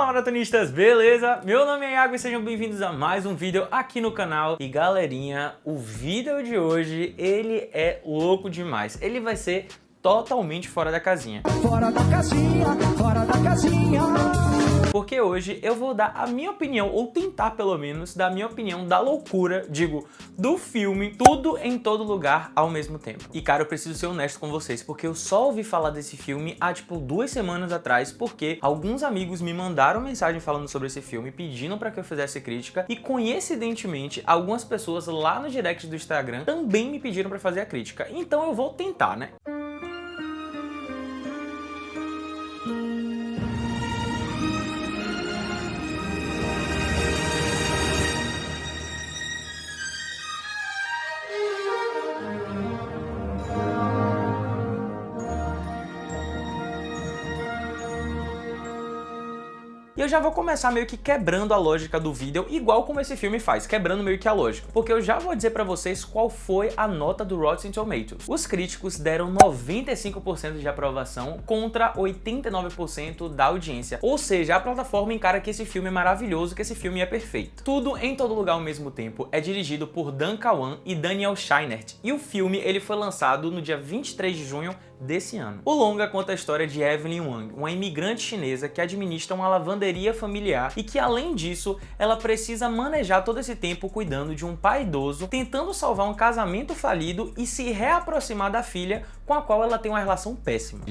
Fala, maratonistas, beleza? Meu nome é Iago e sejam bem-vindos a mais um vídeo aqui no canal. E galerinha, o vídeo de hoje, ele é louco demais. Ele vai ser totalmente fora da casinha. Fora da casinha, fora da casinha. Porque hoje eu vou dar a minha opinião, ou tentar pelo menos, dar a minha opinião da loucura, do filme Tudo em Todo Lugar ao mesmo tempo. E cara, eu preciso ser honesto com vocês, porque eu só ouvi falar desse filme há tipo 2 semanas atrás, porque alguns amigos me mandaram mensagem falando sobre esse filme, pedindo pra que eu fizesse crítica, e coincidentemente, algumas pessoas lá no direct do Instagram também me pediram pra fazer a crítica. Então eu vou tentar, né? E eu já vou começar meio que quebrando a lógica do vídeo, igual como esse filme faz, quebrando meio que a lógica. Porque eu já vou dizer pra vocês qual foi a nota do Rotten Tomatoes. Os críticos deram 95% de aprovação contra 89% da audiência. Ou seja, a plataforma encara que esse filme é maravilhoso, que esse filme é perfeito. Tudo em Todo Lugar ao Mesmo Tempo é dirigido por Dan Kawan e Daniel Scheinert. E o filme ele foi lançado no dia 23 de junho desse ano. O longa conta a história de Evelyn Wang, uma imigrante chinesa que administra uma lavanderia familiar e que, além disso, ela precisa manejar todo esse tempo cuidando de um pai idoso, tentando salvar um casamento falido e se reaproximar da filha com a qual ela tem uma relação péssima.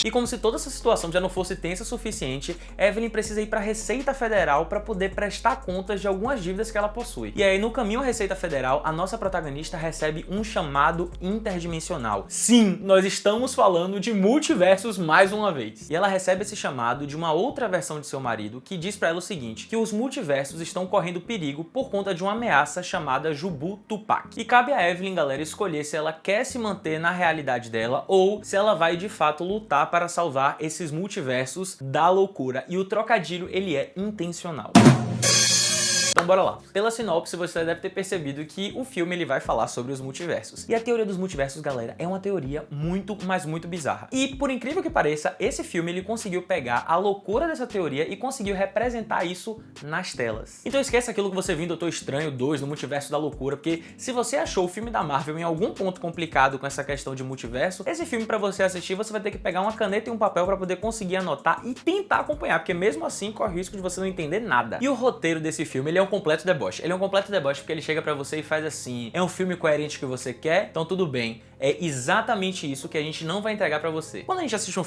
E como se toda essa situação já não fosse tensa o suficiente, Evelyn precisa ir para a Receita Federal para poder prestar contas de algumas dívidas que ela possui. E aí, no caminho à Receita Federal, a nossa protagonista recebe um chamado interdimensional. Sim, nós estamos falando de multiversos mais uma vez. E ela recebe esse chamado de uma outra versão de seu marido, que diz para ela o seguinte, que os multiversos estão correndo perigo por conta de uma ameaça chamada Jubu Tupac. E cabe a Evelyn, galera, escolher se ela quer se manter na realidade dela ou se ela vai de fato lutar para salvar esses multiversos da loucura. E o trocadilho, ele é intencional. Então bora lá. Pela sinopse, você deve ter percebido que o filme ele vai falar sobre os multiversos. E a teoria dos multiversos, galera, é uma teoria muito, mas muito bizarra. E por incrível que pareça, esse filme ele conseguiu pegar a loucura dessa teoria e conseguiu representar isso nas telas. Então esquece aquilo que você viu em Doutor Estranho 2, no Multiverso da Loucura, porque se você achou o filme da Marvel em algum ponto complicado com essa questão de multiverso, esse filme pra você assistir, você vai ter que pegar uma caneta e um papel pra poder conseguir anotar e tentar acompanhar, porque mesmo assim corre o risco de você não entender nada. E o roteiro desse filme, ele é um completo deboche. Ele é um completo deboche porque ele chega pra você e faz assim, é um filme coerente que você quer, então tudo bem. É exatamente isso que a gente não vai entregar pra você. Quando a gente assiste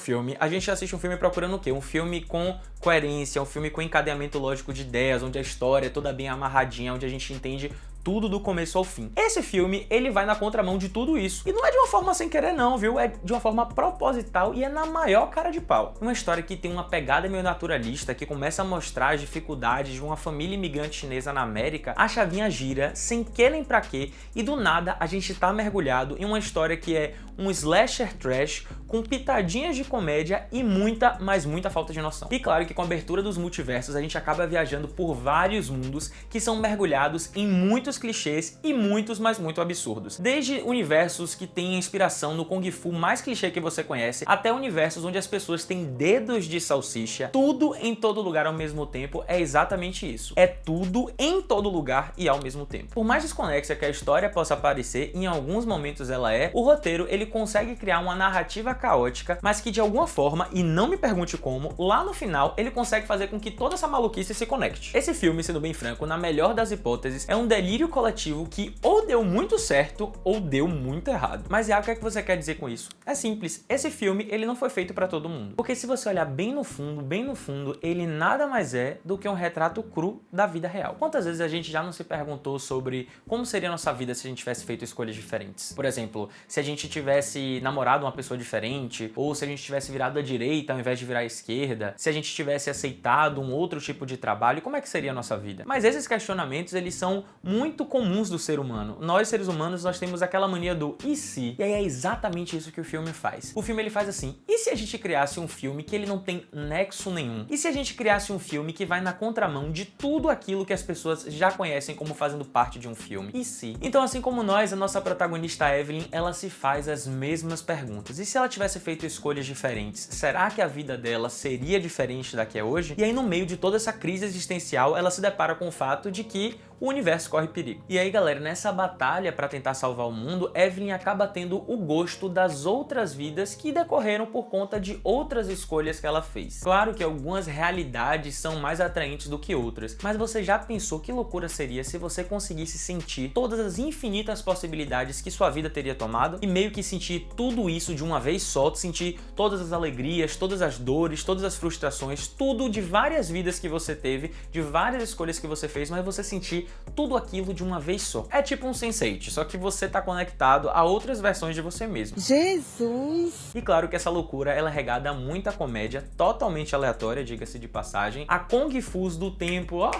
um filme procurando o quê? Um filme com coerência, um filme com encadeamento lógico de ideias, onde a história é toda bem amarradinha, onde a gente entende tudo do começo ao fim. Esse filme, ele vai na contramão de tudo isso. E não é de uma forma sem querer não, viu? É de uma forma proposital e é na maior cara de pau. Uma história que tem uma pegada meio naturalista, que começa a mostrar as dificuldades de uma família imigrante chinesa na América, a chavinha gira, sem que nem pra quê, e do nada a gente tá mergulhado em uma história que é um slasher trash, com pitadinhas de comédia e muita, mas muita falta de noção. E claro que com a abertura dos multiversos, a gente acaba viajando por vários mundos que são mergulhados em muitos clichês e muitos, mas muito absurdos. Desde universos que têm inspiração no Kung Fu mais clichê que você conhece, até universos onde as pessoas têm dedos de salsicha. Tudo em todo lugar ao mesmo tempo é exatamente isso. É tudo em todo lugar e ao mesmo tempo. Por mais desconexa que a história possa parecer, em alguns momentos ela é, o roteiro ele consegue criar uma narrativa caótica, mas que de alguma forma, e não me pergunte como, lá no final ele consegue fazer com que toda essa maluquice se conecte. Esse filme, sendo bem franco, na melhor das hipóteses, é um delírio coletivo que ou deu muito certo ou deu muito errado. Mas o que é que você quer dizer com isso? É simples, esse filme ele não foi feito pra todo mundo. Porque se você olhar bem no fundo, ele nada mais é do que um retrato cru da vida real. Quantas vezes a gente já não se perguntou sobre como seria a nossa vida se a gente tivesse feito escolhas diferentes? Por exemplo, se a gente tivesse namorado uma pessoa diferente, ou se a gente tivesse virado à direita ao invés de virar à esquerda, se a gente tivesse aceitado um outro tipo de trabalho, como é que seria a nossa vida? Mas esses questionamentos, eles são muito comuns do ser humano. Nós, seres humanos, nós temos aquela mania do e se? E aí é exatamente isso que o filme faz. O filme ele faz assim, e se a gente criasse um filme que ele não tem nexo nenhum? E se a gente criasse um filme que vai na contramão de tudo aquilo que as pessoas já conhecem como fazendo parte de um filme? E se? Então, assim como nós, a nossa protagonista Evelyn, ela se faz as as mesmas perguntas. E se ela tivesse feito escolhas diferentes, será que a vida dela seria diferente da que é hoje? E aí, no meio de toda essa crise existencial, ela se depara com o fato de que o universo corre perigo. E aí, galera, nessa batalha para tentar salvar o mundo, Evelyn acaba tendo o gosto das outras vidas que decorreram por conta de outras escolhas que ela fez. Claro que algumas realidades são mais atraentes do que outras, mas você já pensou que loucura seria se você conseguisse sentir todas as infinitas possibilidades que sua vida teria tomado e meio que sentir tudo isso de uma vez só, sentir todas as alegrias, todas as dores, todas as frustrações, tudo de várias vidas que você teve, de várias escolhas que você fez, mas você sentir tudo aquilo de uma vez só. É tipo um Sense8, só que você tá conectado a outras versões de você mesmo. Jesus! E claro que essa loucura ela é regada a muita comédia, totalmente aleatória, diga-se de passagem, a Kung Fus do tempo, ó,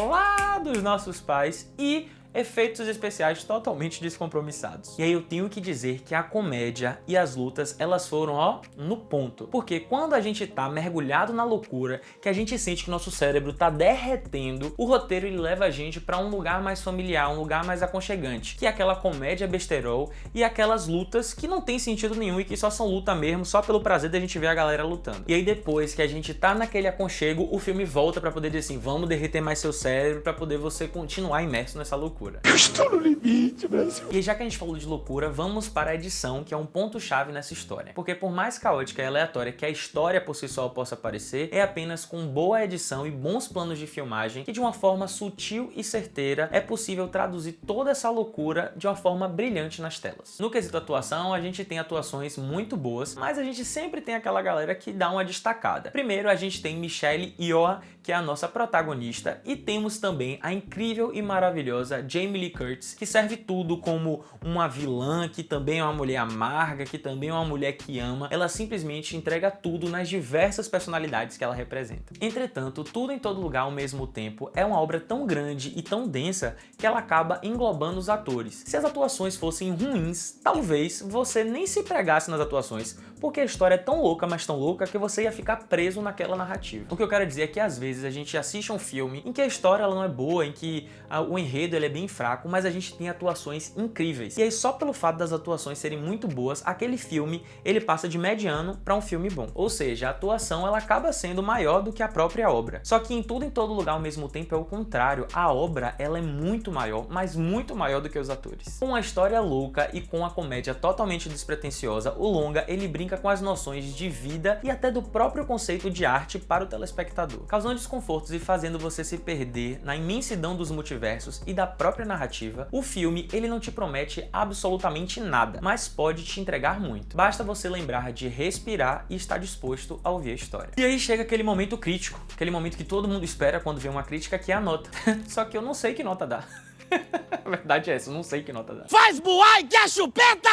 lá dos nossos pais e efeitos especiais totalmente descompromissados. E aí eu tenho que dizer que a comédia e as lutas, elas foram, ó, no ponto. Porque quando a gente tá mergulhado na loucura, que a gente sente que nosso cérebro tá derretendo, o roteiro ele leva a gente pra um lugar mais familiar, um lugar mais aconchegante, que é aquela comédia besterol e aquelas lutas que não tem sentido nenhum e que só são luta mesmo, só pelo prazer da gente ver a galera lutando. E aí depois que a gente tá naquele aconchego, o filme volta pra poder dizer assim, vamos derreter mais seu cérebro pra poder você continuar imerso nessa loucura. Eu estou no limite, Brasil. E já que a gente falou de loucura, vamos para a edição, que é um ponto-chave nessa história. Porque por mais caótica e aleatória que a história por si só possa parecer, é apenas com boa edição e bons planos de filmagem que de uma forma sutil e certeira é possível traduzir toda essa loucura de uma forma brilhante nas telas. No quesito atuação, a gente tem atuações muito boas, mas a gente sempre tem aquela galera que dá uma destacada. Primeiro a gente tem Michelle Yeoh, que é a nossa protagonista, e temos também a incrível e maravilhosa Jamie Lee Curtis, que serve tudo como uma vilã, que também é uma mulher amarga, que também é uma mulher que ama. Ela simplesmente entrega tudo nas diversas personalidades que ela representa. Entretanto, Tudo em Todo Lugar ao mesmo tempo é uma obra tão grande e tão densa que ela acaba englobando os atores. Se as atuações fossem ruins, talvez você nem se pregasse nas atuações, porque a história é tão louca, mas tão louca, que você ia ficar preso naquela narrativa. O que eu quero dizer é que às vezes a gente assiste um filme em que a história ela não é boa, em que o enredo ele é bem fraco, mas a gente tem atuações incríveis. E aí só pelo fato das atuações serem muito boas, aquele filme ele passa de mediano para um filme bom. Ou seja, a atuação ela acaba sendo maior do que a própria obra. Só que em Tudo em Todo Lugar ao mesmo tempo é o contrário. A obra ela é muito maior, mas muito maior do que os atores. Com a história louca e com a comédia totalmente despretensiosa, o longa ele brinca com as noções de vida e até do próprio conceito de arte para o telespectador, causando desconfortos e fazendo você se perder na imensidão dos multiversos e da própria narrativa. O filme ele não te promete absolutamente nada, mas pode te entregar muito. Basta você lembrar de respirar e estar disposto a ouvir a história. E aí chega aquele momento crítico, aquele momento que todo mundo espera quando vê uma crítica, que é a nota. Só que eu não sei que nota dá. A verdade é essa, eu não sei que nota dá. Faz buai que é chupeta!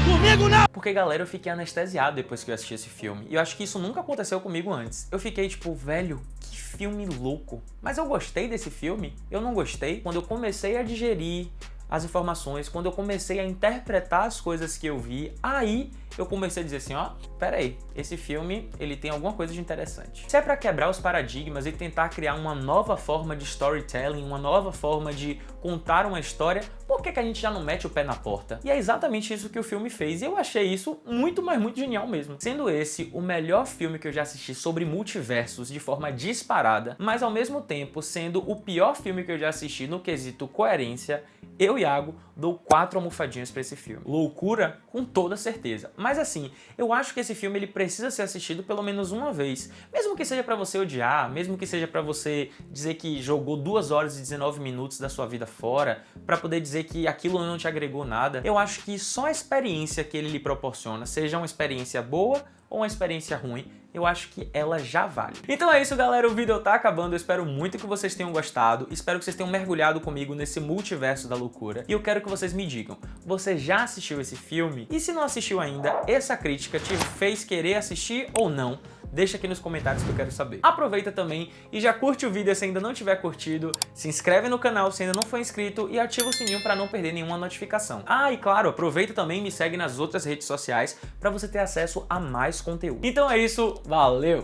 Comigo não! Porque, galera, eu fiquei anestesiado depois que eu assisti esse filme. E eu acho que isso nunca aconteceu comigo antes. Eu fiquei tipo, velho, que filme louco. Mas eu gostei desse filme? Eu não gostei. Quando eu comecei a digerir as informações, quando eu comecei a interpretar as coisas que eu vi, aí eu comecei a dizer assim, ó, peraí, esse filme, ele tem alguma coisa de interessante. Se é pra quebrar os paradigmas e tentar criar uma nova forma de storytelling, uma nova forma de contar uma história, por que a gente já não mete o pé na porta? E é exatamente isso que o filme fez, e eu achei isso muito, mas muito genial mesmo. Sendo esse o melhor filme que eu já assisti sobre multiversos de forma disparada, mas ao mesmo tempo sendo o pior filme que eu já assisti no quesito coerência, eu, Iago, dou 4 almofadinhas pra esse filme. Loucura? Com toda certeza. Mas assim, eu acho que esse filme ele precisa ser assistido pelo menos uma vez. Mesmo que seja pra você odiar, mesmo que seja pra você dizer que jogou 2 horas e 19 minutos da sua vida fora, pra poder dizer que aquilo não te agregou nada, eu acho que só a experiência que ele lhe proporciona, seja uma experiência boa ou uma experiência ruim, eu acho que ela já vale. Então é isso, galera, o vídeo tá acabando, eu espero muito que vocês tenham gostado, espero que vocês tenham mergulhado comigo nesse multiverso da loucura, e eu quero que vocês me digam, você já assistiu esse filme? E se não assistiu ainda, essa crítica te fez querer assistir ou não? Deixa aqui nos comentários que eu quero saber. Aproveita também e já curte o vídeo se ainda não tiver curtido, se inscreve no canal se ainda não for inscrito e ativa o sininho para não perder nenhuma notificação. Ah, e claro, aproveita também e me segue nas outras redes sociais para você ter acesso a mais conteúdo. Então é isso, valeu!